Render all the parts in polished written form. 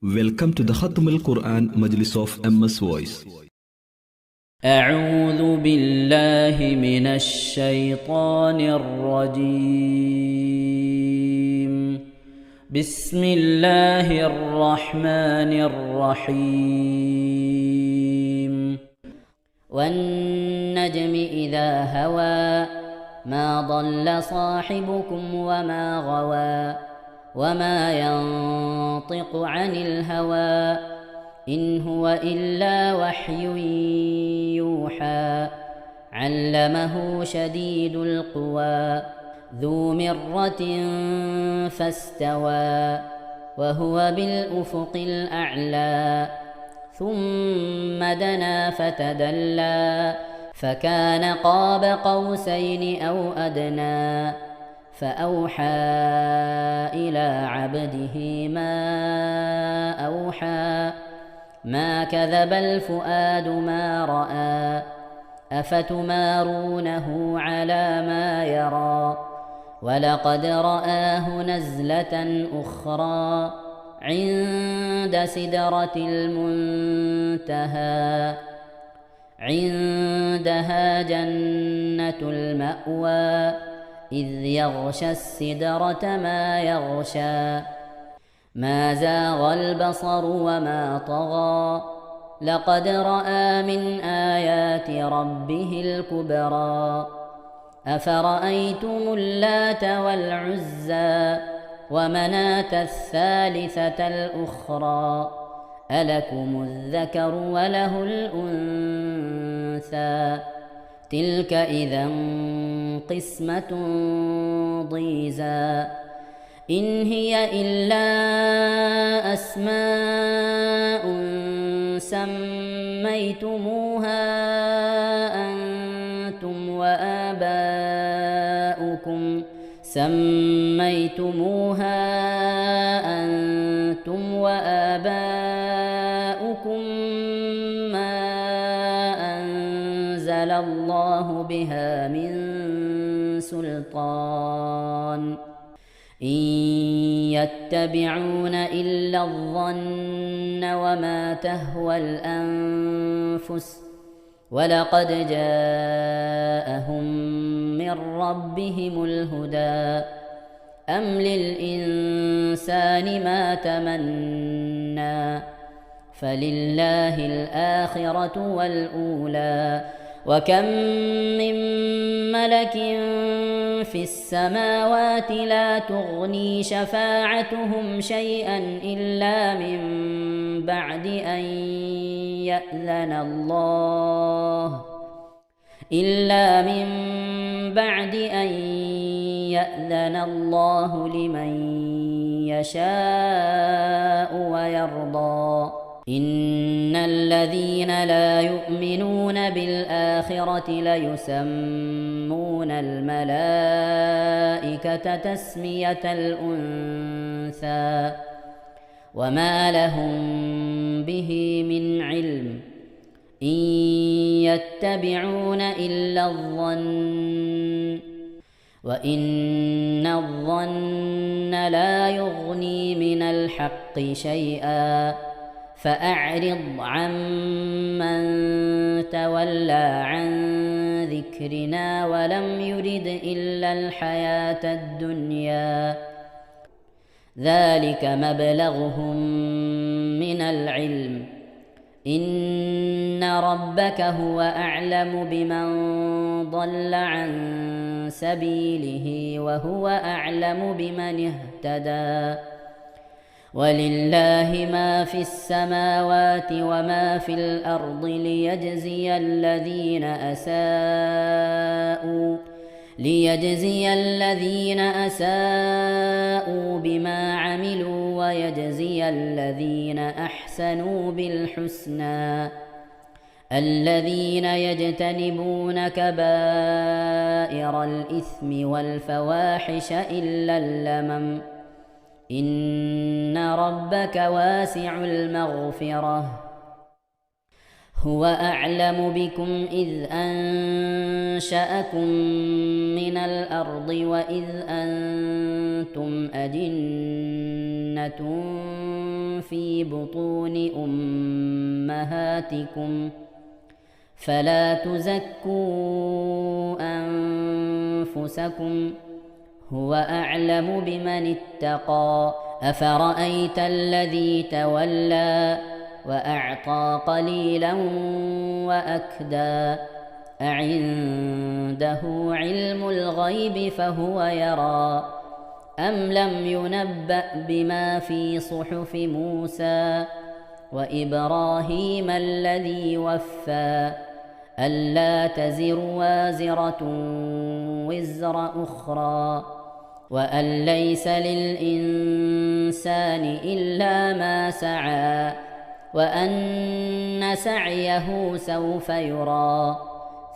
Welcome to the Khatm al-Quran Majlis of MS Voice. أعوذ بالله من الشيطان الرجيم. بسم الله الرحمن الرحيم. والنجم إذا هوى ما ضل صاحبكم وما غوى وما ينطق عن الهوى إن هو إلا وحي يوحى علمه شديد القوى ذو مرة فاستوى وهو بالأفق الأعلى ثم دنا فتدلى فكان قاب قوسين أو أدنى فأوحى إلى عبده ما أوحى ما كذب الفؤاد ما رأى أفتمارونه على ما يرى ولقد رآه نزلة أخرى عند سدرة المنتهى عندها جنة المأوى إذ يغشى السدرة ما يغشى ما زاغ البصر وما طغى لقد رأى من آيات ربه الكبرى أفرأيتم اللات والعزى ومناة الثالثة الأخرى ألكم الذكر وله الأنثى تلك إذا قسمة ضيزى إن هي إلا أسماء سميتموها أنتم وآباؤكم ما أنزل الله بها من سلطان إن يتبعون إلا الظن وما تهوى الأنفس ولقد جاءهم من ربهم الهدى أم للإنسان ما تمنى فلله الآخرة والأولى وكم من ملك في السماوات لا تغني شفاعتهم شيئا إلا من بعد أن يأذن الله لمن يشاء ويرضى إن الذين لا يؤمنون بالآخرة ليسمون الملائكة تسمية الأنثى وما لهم به من علم إن يتبعون إلا الظن وإن الظن لا يغني من الحق شيئا فأعرض عمن تولى عن ذكرنا ولم يرد إلا الحياة الدنيا ذلك مبلغهم من العلم إن ربك هو أعلم بمن ضل عن سبيله وهو أعلم بمن اهتدى ولله ما في السماوات وما في الأرض ليجزي الذين أساءوا بما عملوا ويجزي الذين أحسنوا بالحسنى الذين يجتنبون كبائر الإثم والفواحش إلا اللمم إن ربك واسع المغفرة هو أعلم بكم إذ أنشأكم من الأرض وإذ أنتم أجنة في بطون أمهاتكم فلا تزكوا أنفسكم هو أعلم بمن اتقى أفرأيت الذي تولى وأعطى قليلا وأكدى أعنده علم الغيب فهو يرى أم لم ينبأ بما في صحف موسى وإبراهيم الذي وفى ألا تزر وازرة وزر أخرى وأن ليس للإنسان إلا ما سعى وأن سعيه سوف يرى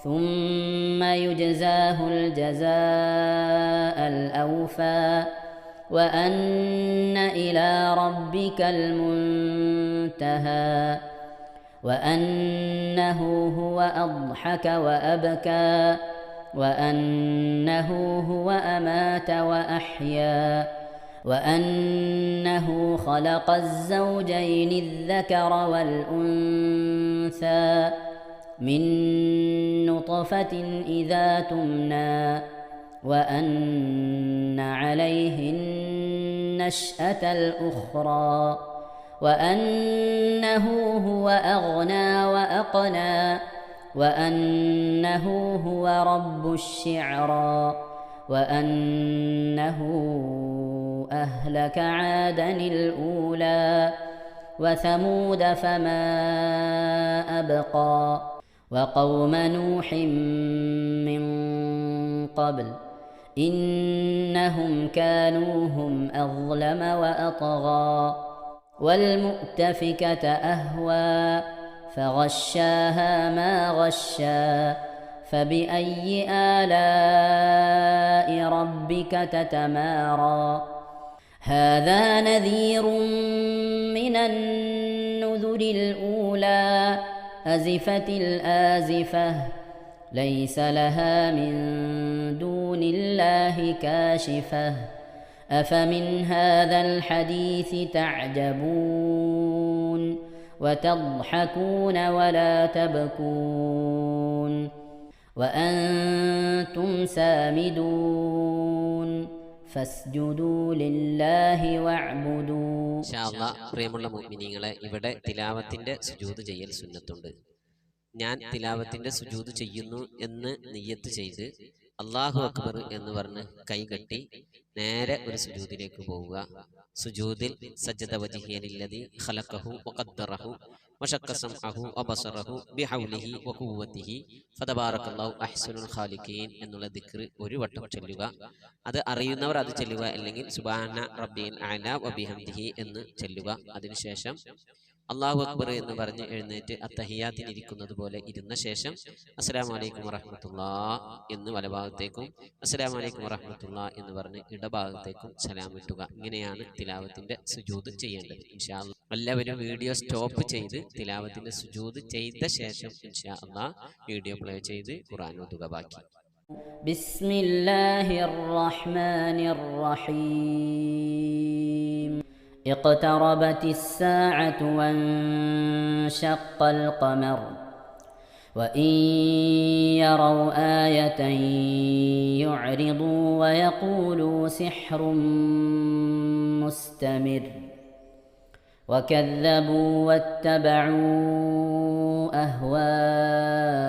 ثم يجزاه الجزاء الأوفى وأن إلى ربك المنتهى وأنه هو أضحك وأبكى وأنه هو أمات وأحيا وأنه خلق الزوجين الذكر والأنثى من نطفة إذا تمنى وأن عليه النشأة الأخرى وأنه هو أغنى وأقنى وأنه هو رب الشعرى وأنه أهلك عادا الأولى وثمود فما أبقى وقوم نوح من قبل إنهم كانوا هم أظلم وأطغى والمؤتفكة أهوى فغشاها ما غشا فبأي آلاء ربك تتمارى هذا نذير من النذر الأولى أزفت الآزفة ليس لها من دون الله كاشفة أفمن هذا الحديث تعجبون وتضحكون ولا تبكون وأنتم سامدون فاسجدوا لله واعبدوا ഇൻഷാ അല്ലാഹ് പ്രിയമുള്ള മുഅ്മിനീങ്ങളെ, ഇവിടെ തിലാവത്തിന്റെ സുജൂദ് ചെയ്യൽ സുന്നത്തുണ്ട്. ഞാൻ തിലാവത്തിന്റെ സുജൂദ് ചെയ്യുന്നു എന്ന് നിയ്യത്ത് ചെയ്ത് അല്ലാഹു അക്ബർ എന്ന് പറഞ്ഞ് കൈകെട്ടി നേരെ ഒരു സുജൂദിലേക്ക് പോവുക. സുജൂദിൽ സജ്ജദ വജ്ഹിയലില്ലദി ഖലഖഹു വഖദ്ദറഹു വശക്ക സമഅഹു വബസറഹു ബിഹൗലിഹി വഖുവ്വതിഹി ഫതബാറകല്ലാഹു അഹ്സനുൽ ഖാലിഖീൻ എന്നുള്ള ദിക്ർ ഒരു വട്ടം ചൊല്ലുക. അത് അറിയുന്നവർ അത് ചൊല്ലുക, അല്ലെങ്കിൽ സുബ്ഹാന റബ്ബിൽ അഅല വബിഹംദിഹി എന്ന് ചൊല്ലുക. അതിനുശേഷം അല്ലാഹു അക്ബർ എന്ന് പറഞ്ഞ് എഴുന്നേറ്റ് അത്തഹിയാത്തിന് ഇരിക്കുന്നത് പോലെ ഇരുന്ന ശേഷം അസ്സലാമു അലൈക്കും വറഹ്മത്തുള്ളാഹി എന്ന് വലഭാഗത്തേക്കും അസ്സലാമു അലൈക്കും വറഹ്മത്തുള്ളാഹി എന്ന് പറഞ്ഞ് ഇടഭാഗത്തേക്കും സലാം വിട്ടുക. ഇങ്ങനെയാണ് തിലാവത്തിന്റെ സുജൂദ് ചെയ്യേണ്ടത്. ഇൻഷാ അല്ലാഹ് എല്ലാവരും വീഡിയോ സ്റ്റോപ്പ് ചെയ്ത് തിലാവത്തിന്റെ സുജൂദ് ചെയ്ത ശേഷം ഇൻഷാ അല്ലാഹ് വീഡിയോ പ്ലേ ചെയ്ത് ഖുർആൻ ഓതുക. ബാക്കി ബിസ്മില്ലാഹിർ റഹ്മാനിർ റഹീം اقتربت الساعة وانشق القمر وإن يروا آية يعرضوا ويقولوا سحر مستمر وكذبوا واتبعوا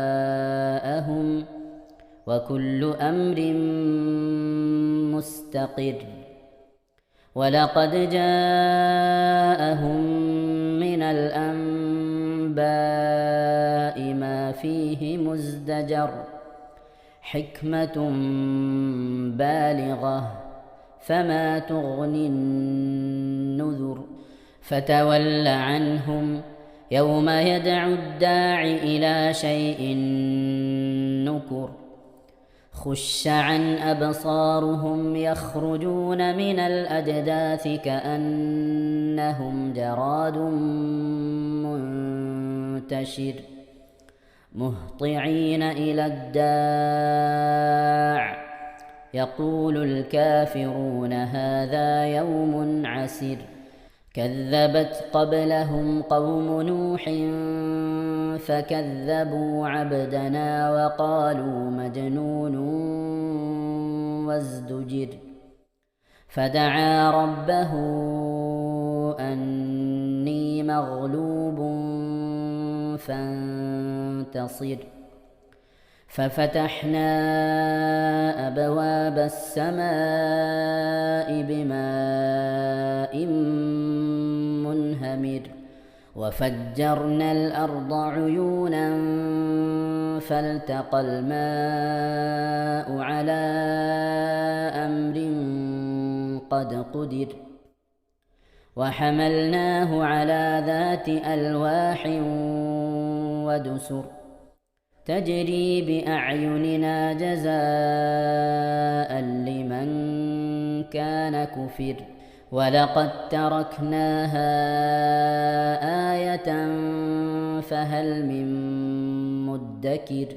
أهواءهم وكل أمر مستقر ولقد جاءهم من الأنباء ما فيه مزدجر حكمة بالغة فما تغني النذر فتول عنهم يوم يدعو الداع إلى شيء نكر خش عن أبصارهم يخرجون من الأجداث كأنهم جراد منتشر مهطعين إلى الداع يقول الكافرون هذا يوم عسر كذبت قبلهم قوم نوح فكذبوا عبدنا وقالوا مجنون وازدجر فدعا ربه أني مغلوب فانتصر ففتحنا أبواب السماء بماء منهمر وفجرنا الأرض عيونا فالتقى الماء على أمر قد قدر وحملناه على ذات ألواح ودسر تجري بأعيننا جزاء لمن كان كفر ولقد تركناها آية فهل من مدكر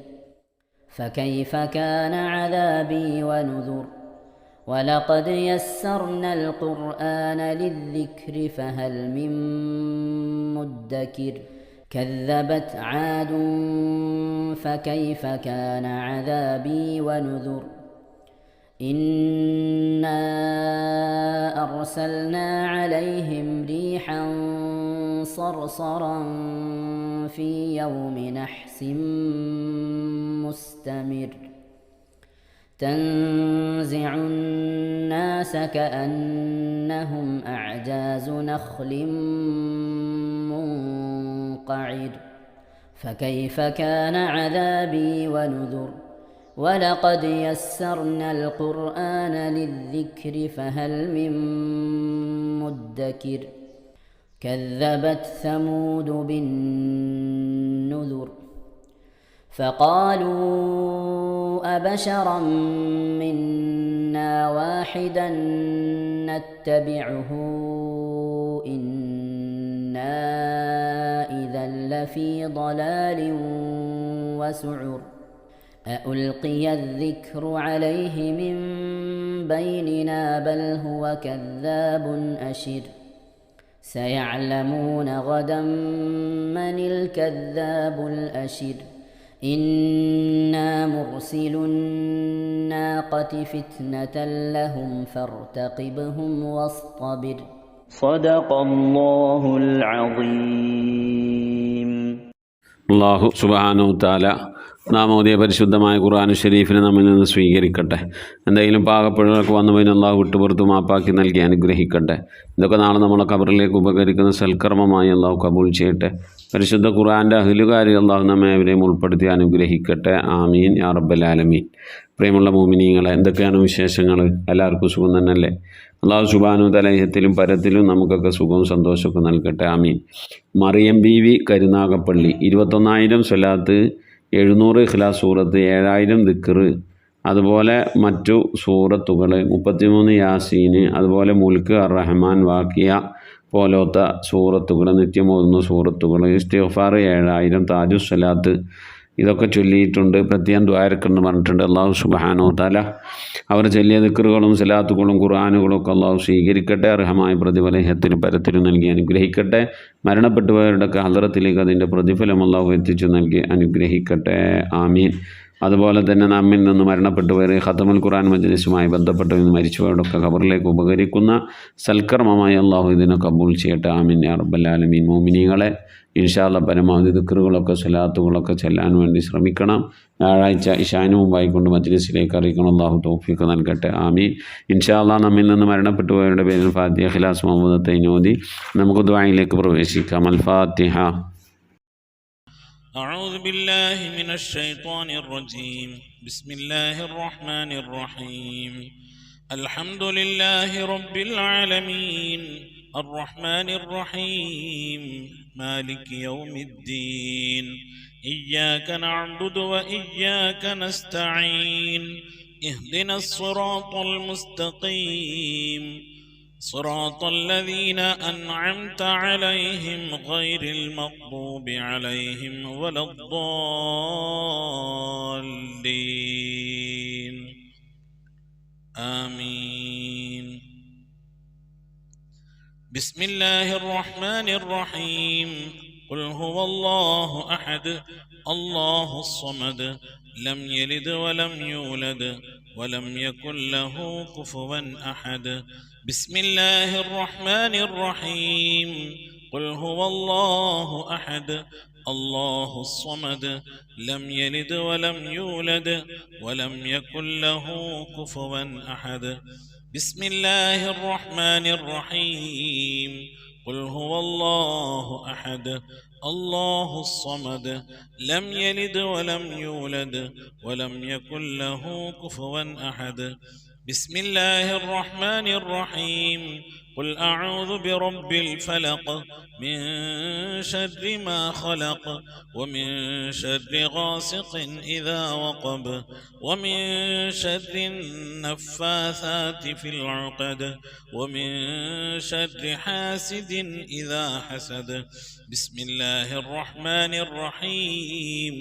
فكيف كان عذابي ونذر ولقد يسرنا القرآن للذكر فهل من مدكر كذبت عاد فكيف كان عذابي ونذر إنا أرسلنا عليهم ريحا صرصرا في يوم نحس مستمر تنزع الناس كأنهم أعجاز نخل منقعر فكيف كان عذابي ونذر ولقد يسرنا القرآن للذكر فهل من مدكر كذبت ثمود بالنذر فقالوا أبشرا منا واحدا نتبعه إنا إذا لفي ضلال وسعر أألقي الذكر عليه من بيننا بل هو كذاب أشر سيعلمون غدا من الكذاب الأشر إنا مرسل الناقة فتنة لهم فارتقبهم واصطبر صدق الله العظيم. അല്ലാഹു സുബ്ഹാനഹു തആല നാം ഓതിയ പരിശുദ്ധമായ ഖുർആൻ ഷരീഫിനെ നമ്മിൽ നിന്ന് സ്വീകരിക്കട്ടെ. എന്തെങ്കിലും പാകപ്പിഴകളൊക്കെ വന്നു പോയി അള്ളാഹു വിട്ടുപുറത്ത് മാപ്പാക്കി നൽകി അനുഗ്രഹിക്കട്ടെ. ഇതൊക്കെ നാളെ നമ്മളെ ഖബറിലേക്ക് ഉപകരിക്കുന്ന സൽക്കർമ്മമായി അള്ളാഹു കബൂൽ ചെയ്യട്ടെ. പരിശുദ്ധ ഖുർആൻ്റെ അഹ്ലുകാരി അള്ളാഹു നമ്മെ അവരെയും ഉൾപ്പെടുത്തി അനുഗ്രഹിക്കട്ടെ. ആമീൻ യാ റബ്ബൽ ആലമീൻ. പ്രിയമുള്ള മുഅ്മിനീങ്ങളെ, എന്തൊക്കെയാണ് വിശേഷങ്ങൾ? എല്ലാവർക്കും സുഖം തന്നെയല്ലേ? അള്ളാഹു സുബ്ഹാനഹു തആല ഇഹത്തിലും പരത്തിലും നമുക്കൊക്കെ സുഖവും സന്തോഷമൊക്കെ നൽകട്ടെ. ആമീൻ. മറിയം ബീവി കരുനാഗപ്പള്ളി 21,000 സ്വലാത്ത്, 700 ഇഖ്ലാസ് സൂറത്ത്, 7000 ദിക്ർ, അതുപോലെ മറ്റു സൂറത്തുകൾ 33 യാസീന്, അതുപോലെ മുൽക്ക്, അർ-റഹ്മാൻ, വാക്കിയ പോലത്തെ സൂറത്തുകൾ, നിത്യം ഓതുന്ന സൂറത്തുകൾ, ഇസ്തിഗ്ഫാർ 7000, താജുസ് സ്വലാത്ത് ഇതൊക്കെ ചൊല്ലിയിട്ടുണ്ട്. പ്രത്യേകം ദ്വാരക്കെന്ന് പറഞ്ഞിട്ടുണ്ട്. അള്ളാഹു സുബ്ഹാനഹു തആല അവർ ചൊല്ലിയ ദിക്റുകളും സലാത്തുകളും ഖുർആനുകളും ഒക്കെ അള്ളാഹു സ്വീകരിക്കട്ടെ. അർഹമായ പ്രതിഫലത്തിന് പരത്തിലും നൽകി അനുഗ്രഹിക്കട്ടെ. മരണപ്പെട്ടുപോയവരുടെയൊക്കെ ഹദ്റത്തിലേക്ക് അതിൻ്റെ പ്രതിഫലം അള്ളാഹു എത്തിച്ചു നൽകി അനുഗ്രഹിക്കട്ടെ. ആമീൻ. അതുപോലെ തന്നെ നമ്മിൽ നിന്ന് മരണപ്പെട്ടുപോയവർ ഖതമുൽ ഖുർആൻ മജ്ലിസുമായി ബന്ധപ്പെട്ട് മരിച്ചുപോയവരൊക്കെ ഖബറിലേക്ക് ഉപകരിക്കുന്ന സൽക്കർമ്മമായി അള്ളാഹു ഇതിനെ കബൂൽ ചെയ്യട്ടെ. ആമീൻ യാ റബ്ബൽ ആലമീൻ. മുഅ്മിനീങ്ങളെ, ഇൻഷാ അല്ലാഹ് പരമാവധി ദിക്റുകളൊക്കെ സ്വലാത്തുകളൊക്കെ ചെല്ലാൻ വേണ്ടി ശ്രമിക്കണം. വ്യാഴാഴ്ച ഇശാന് മുമ്പായിക്കൊണ്ട് മജ്ലിസിലേക്ക് അറിയിക്കണം. അള്ളാഹു തൗഫീഖ് നൽകട്ടെ. ആമീൻ. ഇൻഷാ അല്ലാഹ് നമ്മിൽ നിന്ന് മരണപ്പെട്ടുപോയവരുടെ പേരിൽ ഫാത്തിഹ, ഇഖ്ലാസ്, മുഅവ്വദത്തൈൻ ഓതി നമുക്ക് ദുആയിലേക്ക് പ്രവേശിക്കാം. അൽ ഫാത്തിഹ. أعوذ بالله من الشيطان الرجيم. بسم الله الرحمن الرحيم. الحمد لله رب العالمين الرحمن الرحيم مالك يوم الدين إياك نعبد وإياك نستعين اهدنا الصراط المستقيم صراط الذين أنعمت عليهم غير المغضوب عليهم ولا الضالين آمين. بسم الله الرحمن الرحيم. قل هو الله أحد الله الصمد لم يلد ولم يولد ولم يكن له كفوا أحد. بسم الله الرحمن الرحيم. قل هو الله أحد الله الصمد لم يلد ولم يولد ولم يكن له كفوا أحد. بسم الله الرحمن الرحيم. قل هو الله أحد الله الصمد لم يلد ولم يولد ولم يكن له كفوا أحد. بسم الله الرحمن الرحيم. قل أعوذ برب الفلق من شر ما خلق ومن شر غاسق إذا وقب ومن شر النفاثات في العقد ومن شر حاسد إذا حسد. بسم الله الرحمن الرحيم.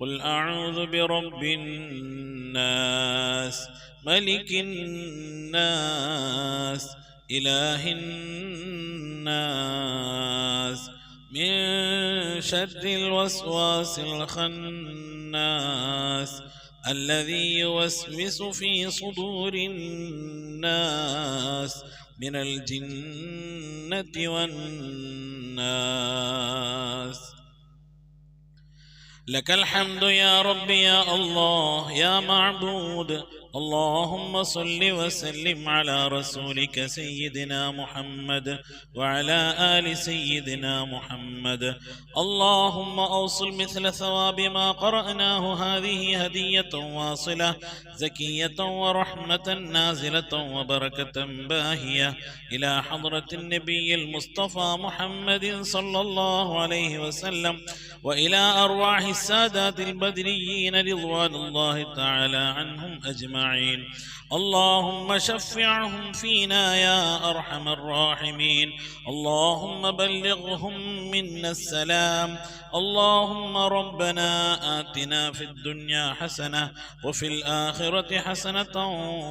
قل أعوذ برب الناس ملك الناس إله الناس من شر الوسواس الخناس الذي يوسوس في صدور الناس من الجنة والناس. لك الحمد يا رب يا الله يا معبود. اللهم صل وسلم على رسولك سيدنا محمد وعلى آل سيدنا محمد. اللهم أوصل مثل ثواب ما قرأناه هذه هدية واصلة زكية ورحمة نازلة وبركة باهية إلى حضرة النبي المصطفى محمد صلى الله عليه وسلم وإلى أرواح السادات البدريين رضوان الله تعالى عنهم أجمعين. اللهم شفعهم فينا يا أرحم الراحمين. اللهم بلغهم منا السلام. اللهم ربنا آتنا في الدنيا حسنة وفي الآخرة حسنة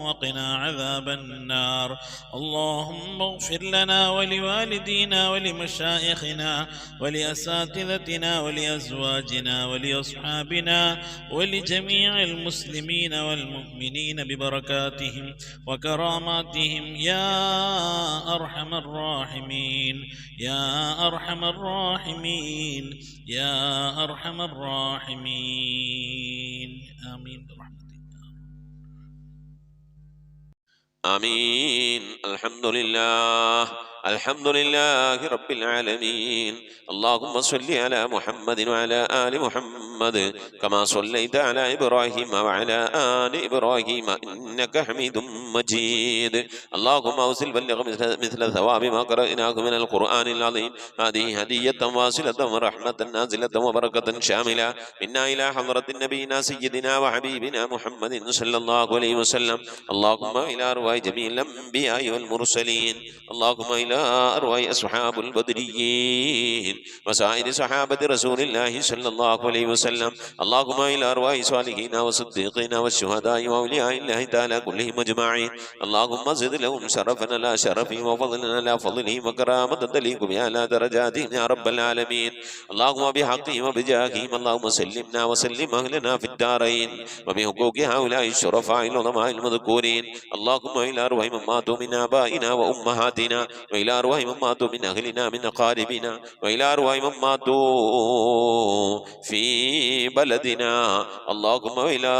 وقنا عذاب النار. اللهم اغفر لنا ولوالدينا ولمشايخنا ولأساتذتنا ولأزواجنا ولأصحابنا ولجميع المسلمين والمؤمنين ببركاتهم وكراماتهم يا أرحم الراحمين يا أرحم الراحمين يا أرحم الراحمين. آمين برحمتك. آمين. الحمد لله رب العالمين. اللهم صل على محمد وعلى آل محمد كما صليت على إبراهيم وعلى آل إبراهيم إنك حميد مجيد. اللهم أوصل بلغ مثل ثواب ما قرأناه من القرآن العظيم. هذه هدية واصلة ورحمة نازلة وبركة شاملة منا إلى حضرة نبينا سيدنا وحبيبنا محمد صلى الله عليه وسلم. اللهم إلى أرواح جميع الأنبياء والمرسلين. اللهم إلى أرواح أصحاب البدريين وسائر صحابة رسول الله صلى الله عليه وسلم. اللهم إلى أرواح صالحين وصديقين والشهداء وأولياء الله تعالى كلهم أجمعين. اللهم زد لهم شرفا لا شرفهم وفضلا لا فضلهم وكرامة تليق بها لا درجاتهم يا رب العالمين. اللهم بحقهم وبجاههم اللهم سلمنا وسلم أهلنا في الدارين وبحقوق هؤلاء الشرفاء العظماء المذكورين. اللهم إلى أرواح من ماتوا من آبائنا وأمهاتنا وإلى أرواح من ماتوا من أهلنا من أقاربنا وإلى أرواح من ماتوا في بلدنا. اللهم إلى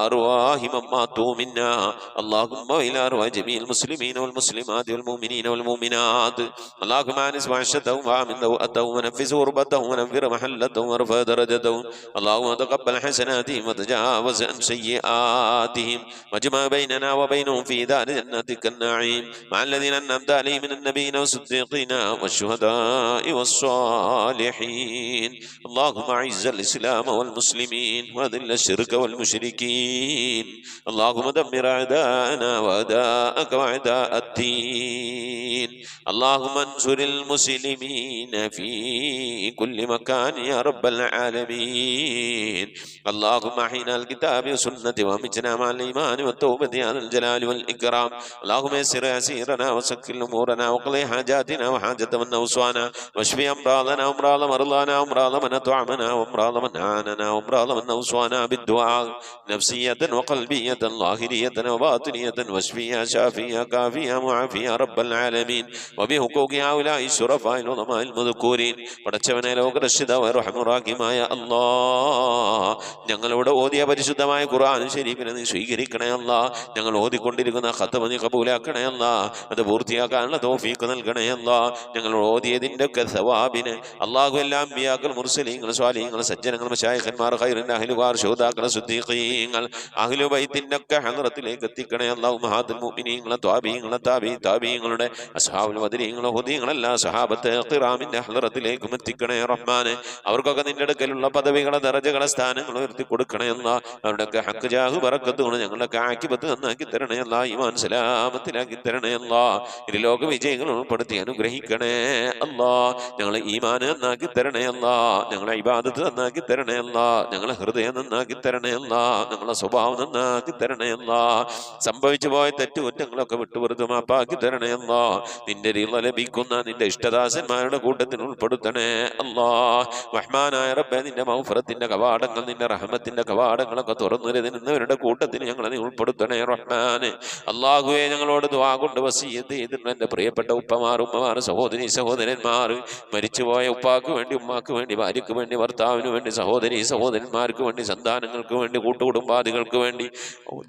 أرواح من ماتوا منا. اللهم إلى أرواح جميع المسلمين والمسلمات والمؤمنين والمؤمنات. اللهم أنس وعشتهم وآمن دوءتهم ونفس غربتهم ونفر محلتهم وارفع درجتهم. اللهم تقبل حسناتهم وتجاوز عن سيئاتهم واجمع بيننا وبينهم في دار جنتك النعيم مع الذين أنعمت عليهم من النبيين والصديقين والشهداء والصالحين. اللهم أعز الإسلام والمسلمين وأذل الشرك والمشركين. اللهم دمر أعداءنا وأعداءك وأعداء الدين. اللهم انصر المسلمين في كل مكان يا رب العالمين. اللهم أحينا الكتاب والسنة وأمتنا مع الإيمان والتوبة يا ذا الجلال والإكرام. اللهم يسر أسيرنا وسكن أمورنا وقضي حاجاتنا وحاجة من أوصانا واشف أمراضنا وأمراض مرضانا وأمراض من أطعمنا وأمراض من عاننا وأمراض من أوصانا بالدعاء نفسية وقلبية ظاهرية وباطنية واشفيا شافيا كافيا معافيا رب العالمين وبحقوق هؤلاء الشرفاء العظماء المذكورين. പടച്ചവനെ ലോകരക്ഷിതാവ് റഹ്മാനുറഹീമായ അല്ലാഹ്, ഞങ്ങളോട് ഓതിയ പരിശുദ്ധമായ ഖുർആൻ ശരീഫിനെ നീ സ്വീകരിക്കണേ അല്ലാഹ്. ഞങ്ങൾ ഓതിക്കൊണ്ടിരിക്കുന്ന ഖത്മ നീ കബൂലാക്കണേ അല്ലാഹ്. അത് പൂർത്തിയാക്കാനുള്ള തൗഫീഖ് നൽകണേ അല്ലാഹ്. ഞങ്ങൾ ഓതിയതിൻ്റെ ഒക്കെ സവാബിന് അല്ലാഹു എല്ലാ അമ്പിയാക്കൾ മുർസലീങ്ങൾ സ്വാലിഹീങ്ങൾ സജ്ജനങ്ങൾ മശായിഖന്മാർ ഖൈറിൻ അഹ്ലുകാർ ശുഹദാക്കൾ സിദ്ദീഖീങ്ങൾ അഹ്ലു ബൈത്തിൻ്റെ ഒക്കെ ഹദ്റത്തിലേക്ക് എത്തിക്കണേ അല്ലാഹു. ഉമ്മഹാത്തുൽ മുഅ്മിനീങ്ങൾ ത്വാബീങ്ങൾ താബീങ്ങളുടെ അസ്ഹാബുൽ ബദരീങ്ങൾ ഹുദീങ്ങൾ എല്ലാ സഹാബത്തെ ഖിറാമിൻ്റെ ഹദ്റത്തിലേക്കും എത്തിക്കണേ റഹ്മാനെ. അവർക്കൊക്കെ നിന്റെ അടുക്കലുള്ള പദവികളെ ദറജകളെ സ്ഥാനങ്ങൾ ഉയർത്തി കൊടുക്കണേ അല്ലാഹ്. അവരുടെയൊക്കെ ഹക്ക് ജാഹ് ബറക്കത്തുകൾ ഞങ്ങളുടെയൊക്കെ ആക്കിബത്ത് നന്നാക്കി തരണേ അല്ലാഹ്. ഈമാൻ സലാമത്തിലാക്കി തരണേ അല്ലാഹ്. ഇരുലോക വിജയങ്ങൾ ഉൾപ്പെടുത്തി അനുഗ്രഹിക്കണേ അല്ലാഹ്. ഞങ്ങളെ ഈമാൻ നന്നാക്കി തരണേ അല്ലാഹ്. ഞങ്ങളെ ഇബാദത്ത് നന്നാക്കി തരണേ അല്ലാഹ്. ഞങ്ങളെ ഹൃദയം നന്നാക്കി തരണേ അല്ലാഹ്. ഞങ്ങളെ സ്വഭാവം നന്നാക്കി തരണേ അല്ലാഹ്. സംഭവിച്ചു പോയ തെറ്റുകുറ്റങ്ങളൊക്കെ വിട്ടുപുറത്ത് മാപ്പാക്കി തരണേ അല്ലാഹ്. നിന്റെ റിള ലഭിക്കുന്ന നിന്റെ ഇഷ്ടദാസന്മാരുടെ കൂട്ടത്തിൽ ഉൾപ്പെടുത്തണേ അല്ലാഹ്. റഹ്മാനായ റബ്ബേ, നിന്റെ മഗ്ഫിറത്തിന്റെ കവാടങ്ങൾ നിന്റെ റഹ്മത്തിന്റെ കവാടങ്ങളൊക്കെ തുറന്നിരുന്നവരുടെ കൂട്ടത്തിൽ ഞങ്ങളെ നീ ഉൾപ്പെടുത്തണേ റഹ്മാനെ. അല്ലാഹുവേ, ഞങ്ങളോട് ദുആ കൊണ്ട് വസിയ്യത്ത് ചെയ്തിട്ടുണ്ട് എൻ്റെ പ്രിയപ്പെട്ട ഉപ്പമാർ സഹോദരി സഹോദരന്മാർ, മരിച്ചുപോയ ഉപ്പാക്ക് വേണ്ടി ഉമ്മാക്ക് വേണ്ടി ഭാര്യയ്ക്ക് വേണ്ടി ഭർത്താവിന് വേണ്ടി സഹോദരി സഹോദരന്മാർക്ക് വേണ്ടി സന്താനങ്ങൾക്ക് വേണ്ടി കൂട്ടുകുടുംബാദികൾക്ക് വേണ്ടി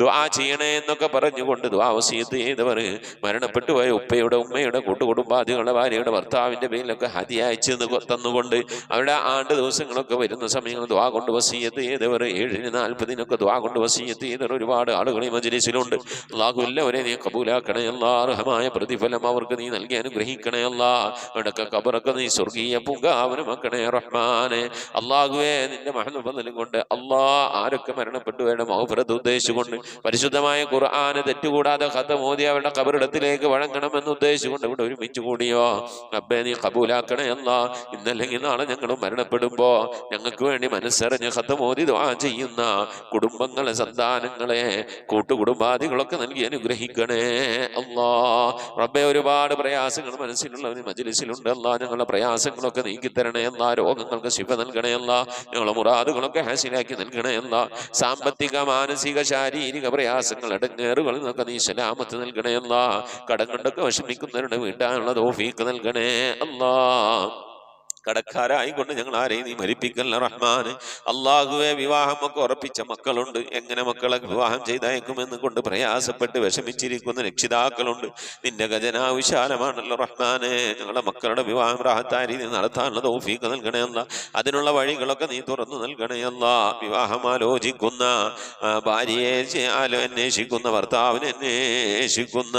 ദുആ ചെയ്യണേ എന്നൊക്കെ പറഞ്ഞുകൊണ്ട് ദുആ വസിയ്യത്ത് ചെയ്തവർ മരണപ്പെട്ടു പോയ ഉപ്പയുടെ ഉമ്മയുടെ കൂട്ടുകുടുംബാദികളുടെ ഭാര്യയുടെ ഭർത്താവിൻ്റെ പേരിലൊക്കെ ഹദി അയച്ച് തന്നുകൊണ്ട് അവരുടെ ആണ്ട് ദിവസങ്ങളൊക്കെ വരുന്ന സമയങ്ങൾ ദുആ കൊണ്ട് വസിയ്യത്ത് ചെയ്തവർ 7-40 ദുആ കൊണ്ട് വസിയ്യത്ത് ചെയ്തവർ ഒരുപാട് ആളുകൾ ഈ മജ്ലിസിലുണ്ട്. അല്ലാഹു എല്ലാവരെയും നീ കബൂലാക്കണേ അല്ലാഹ്. അർഹമായ പ്രതിഫലം അവർക്ക് നീ നൽകി അനുഗ്രഹിക്കണേ അല്ലാഹ്. അവരുടെയൊക്കെ ഖബറൊക്കെ നീ സ്വർഗീയ പൂങ്കാവനമാക്കണേ റഹ്മാനെ. അല്ലാഹുവേ, നിന്റെ മഹ്ഫറത്തും കൊണ്ട് അല്ലാഹ് ആരൊക്കെ മരണപ്പെട്ടു അവരുടെ മഗ്ഫിറത്ത് ഉദ്ദേശിച്ചുകൊണ്ട് പരിശുദ്ധമായ ഖുർആൻ തെറ്റുകൂടാതെ ഖത്ം ഓതി അവരുടെ ഖബറിടത്തിലേക്ക് വഴങ്ങണമെന്ന് ഉദ്ദേശിച്ചുകൊണ്ട് ഇവിടെ ഒരുമിച്ച് കൂടിയോ റബ്ബേ, നീ കബൂലാക്കണേ അല്ലാഹ്. ഇന്നല്ലെങ്കിൽ നാളെ ഞങ്ങൾ മരണപ്പെടുമ്പോ ഞങ്ങൾക്ക് വേണ്ടി മനസ്സറിഞ്ഞ് ഖത്ം ഓതി ദുആ ചെയ്യുന്ന കുടുംബങ്ങളെ സന്താനങ്ങളെ കൂട്ടുകുടുംബാദികളൊക്കെ നൽകി അനുഗ്രഹിക്കണേ അല്ലാഹ്. റബ്ബേ, ഒരുപാട് പ്രയാസങ്ങൾ മനസ്സിലുള്ളവർ മജ്ലിസിലുണ്ട് അല്ലാഹ്. ഞങ്ങളുടെ പ്രയാസങ്ങളൊക്കെ നീക്കിത്തരണേ അല്ലാഹ്. രോഗങ്ങൾക്ക് ശിഫ നൽകണേ അല്ലാഹ്. ഞങ്ങളുടെ മുറാദുകളൊക്കെ ഹാസിലാക്കി നൽകണേ അല്ലാഹ്. സാമ്പത്തിക മാനസിക ശാരീരിക പ്രയാസങ്ങൾ ഇടങ്ങേറുകളിൽ നിന്നൊക്കെ നീ സലാമത്ത് നൽകണേ അല്ലാഹ്. കടം കൊണ്ടൊക്കെ വിഷമിക്കുന്നവരുടെ വീട്ടാനുള്ള തൗഫീഖ് നൽകണേ അല്ലാഹ്. കടക്കാരായിക്കൊണ്ട് ഞങ്ങൾ ആരെയും നീ മരിപ്പിക്കല്ല റഹ്മാന്. അല്ലാഹുവേ, വിവാഹമൊക്കെ ഉറപ്പിച്ച മക്കളുണ്ട്. എങ്ങനെ മക്കളെ വിവാഹം ചെയ്തയക്കുമെന്ന് കൊണ്ട് പ്രയാസപ്പെട്ട് വിഷമിച്ചിരിക്കുന്ന രക്ഷിതാക്കളുണ്ട്. നിന്റെ ഖജനാ വിശാലമാണല്ലോ റഹ്മാനെ. ഞങ്ങളുടെ മക്കളുടെ വിവാഹം റാഹത്തായ രീതിയിൽ നടത്താനുള്ള തൗഫീഖ് നൽകണേ അല്ലാ. അതിനുള്ള വഴികളൊക്കെ നീ തുറന്നു നൽകണേ അല്ലാ. വിവാഹം ആലോചിക്കുന്ന ഭാര്യയെ അന്വേഷിക്കുന്ന ഭർത്താവിനെ അന്വേഷിക്കുന്ന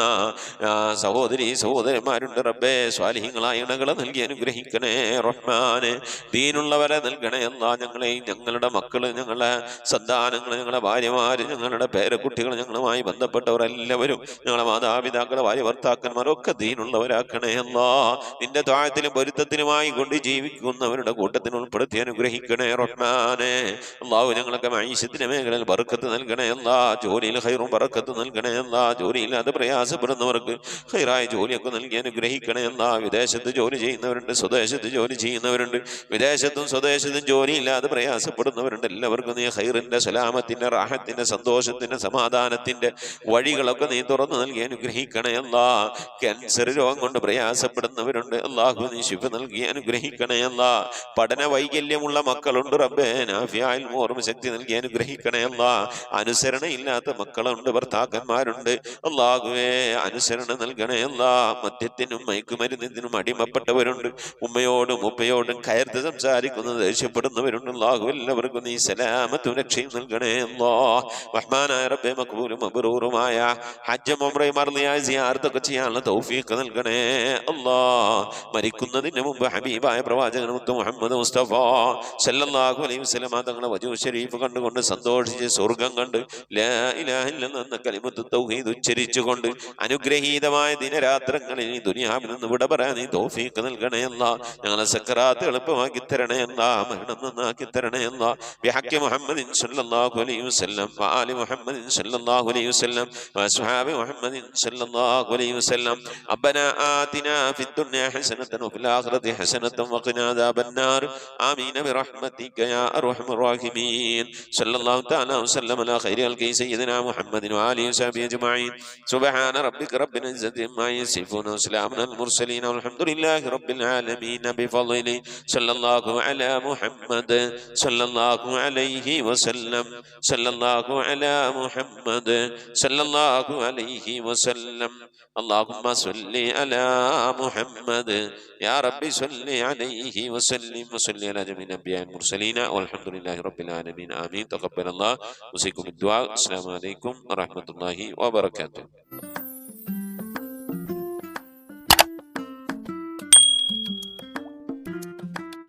സഹോദരി സഹോദരന്മാരുണ്ട് റബ്ബേ. സ്വാലിഹീങ്ങളായ ഇണകളെ നൽകി അനുഗ്രഹിക്കണേ റഹ്മാനെ. ദീനുള്ളവരെ നൽകണേ അല്ലാ. ഞങ്ങളെയും ഞങ്ങളുടെ മക്കള് ഞങ്ങളുടെ സന്താനങ്ങൾ ഞങ്ങളുടെ ഭാര്യമാര് ഞങ്ങളുടെ പേരക്കുട്ടികൾ ഞങ്ങളുമായി ബന്ധപ്പെട്ടവർ എല്ലാവരും ഞങ്ങളുടെ മാതാപിതാക്കളെ ഭാര്യ ഭർത്താക്കന്മാരൊക്കെ ദീനുള്ളവരാക്കണേ അല്ലാ. നിന്റെ താഴത്തിലും പൊരുത്തത്തിലുമായി കൊണ്ട് ജീവിക്കുന്നവരുടെ കൂട്ടത്തിന് ഉൾപ്പെടുത്തി അനുഗ്രഹിക്കണേ റഹ്മാനെ. അല്ലാഹു ഞങ്ങളൊക്കെ മഈശത്തിന്റെ മേഖലയിൽ ബർക്കത്ത് നൽകണേ അല്ലാ. ജോലിയിൽ ഖൈറും ബർക്കത്ത് നൽകണേ അല്ലാ. ജോലിയില്ലാതെ പ്രയാസപ്പെടുന്നവർക്ക് ഖൈറായ ജോലിയൊക്കെ നൽകി അനുഗ്രഹിക്കണേ അല്ലാ. വിദേശത്ത് ജോലി ചെയ്യുന്നവരുണ്ട്, സ്വദേശത്ത് ജോലി ചെയ്യുന്നവരുണ്ട്, വിദേശത്തും സ്വദേശത്തും ജോലിയില്ലാതെ പ്രയാസപ്പെടുന്നവരുണ്ട്. എല്ലാവർക്കും നീ ഖൈറിന്റെ സലാമത്തിന്റെ റാഹത്തിന്റെ സന്തോഷത്തിന്റെ സമാധാനത്തിന്റെ വഴികളൊക്കെ നീ തുറന്നു നൽകി അനുഗ്രഹിക്കണേ അല്ലാ. ക്യാൻസർ രോഗം കൊണ്ട് പ്രയാസപ്പെടുന്നവരുണ്ട്, അല്ലാഹു നീ ശിഫ നൽകി അനുഗ്രഹിക്കണേ അല്ലാ. പഠന വൈകല്യമുള്ള മക്കളുണ്ട് റബ്ബേ, നാഫിയായിൽ ഓർമ്മശക്തി നൽകി അനുഗ്രഹിക്കണേ അല്ലാ. അനുസരണയില്ലാത്ത മക്കളുണ്ട്, ഭർത്താക്കന്മാരുണ്ട്, അല്ലാഹുവേ അനുസരണ നൽകണേ അല്ലാ. മദ്യത്തിനും മയക്കുമരുന്നിനും അടിമപ്പെട്ടവരുണ്ട്, ഉമ്മയോടും ഉപ്പയോടും കയർത്ത് സംസാരിക്കുന്നത് ദേഷ്യപ്പെടുന്നവരുണ്ട്. അല്ലാഹു എല്ലാവർക്കും നീ സലാമത്തും രക്ഷയും നൽകണേ അല്ലാ. റഹ്മാനായ റബ്ബേ മഖ്ബൂലും മബ്റൂറുമായ ഹജ്ജും ഉംറയും മർളിയായ സിയാറത്തൊക്കെ ചെയ്യാനുള്ള തൗഫീഖ് നൽകണേ അല്ലാ. മരിക്കുന്നതിന് മുമ്പ് ഹബീബായ പ്രവാചകൻ മുത്ത് മുഹമ്മദ് മുസ്തഫ സല്ലല്ലാഹു അലൈഹി വസല്ലം തങ്ങളുടെ വജൂ ഷരീഫ് കണ്ടുകൊണ്ട് സന്തോഷിച്ച് സ്വർഗം കണ്ട് ലാ ഇലാഹ ഇല്ലല്ലാഹ് എന്ന കലിമത്ത് തൗഹീദ് ഉച്ചരിച്ചുകൊണ്ട് അനുഗ്രഹീതമായ ദിനരാത്രങ്ങളിൽ ഈ ദുനിയാവിൽ നിന്ന് വിട പറയാൻ നീ തൗഫീഖ് നൽകണേ അല്ലാ. ഞങ്ങളെ സക്കറാത്ത് എളുപ്പമാക്കി തരണേ അല്ലാ. മരണം നന്നാക്കി തരണേ അല്ലാ. ബിഹഖി മുഹമ്മദിൻ സല്ലല്ലാഹു അലൈഹി വസല്ലം വആലി മുഹമ്മദിൻ സല്ലല്ലാഹു അലൈഹി വസല്ലം വഅസ്ഹാബി മുഹമ്മദിൻ സല്ലല്ലാഹു അലൈഹി വസല്ലം. റബ്ബനാ ആതിനാ ഫിദ് ദുനിയാ ഹസനതൻ വഫിൽ ആഖിറതി ഹസനതൻ വഖിനാ അദാബന്നാർ. ആമീൻ ബിറഹ്മതിക യാ അർഹമർ റഹീമീൻ. സല്ലല്ലാഹു തആല വസല്ലം അലാ ഖൈരി ഖൽഖി സയ്യിദിനാ മുഹമ്മദിൻ വആലിഹി വസഹ്ബിഹി അജ്മഈൻ. സുബ്ഹാന റബ്ബിക റബ്ബിൽ ഇസ്സതി അമ്മാ യസിഫൂൻ വസലാമുൻ അലൽ മുർസലീൻ വൽഹംദുലില്ലാഹി റബ്ബിൽ ആലമീൻ. ബിഫളിഹി സല്ലല്ലാഹു അലാ മുഹമ്മദ് സല്ലല്ലാഹു അലൈഹി വസല്ലം. സല്ലല്ലാഹു അലാ മുഹമ്മദ് സല്ലല്ലാഹു അലൈഹി വസല്ലം. اللهم صل على محمد يا رب صل عليه وسلم وصل على جميع الانبياء والمرسلين والحمد لله رب العالمين. آمين. تقبل الله. وصيكم الدعاء. السلام عليكم ورحمة الله وبركاته.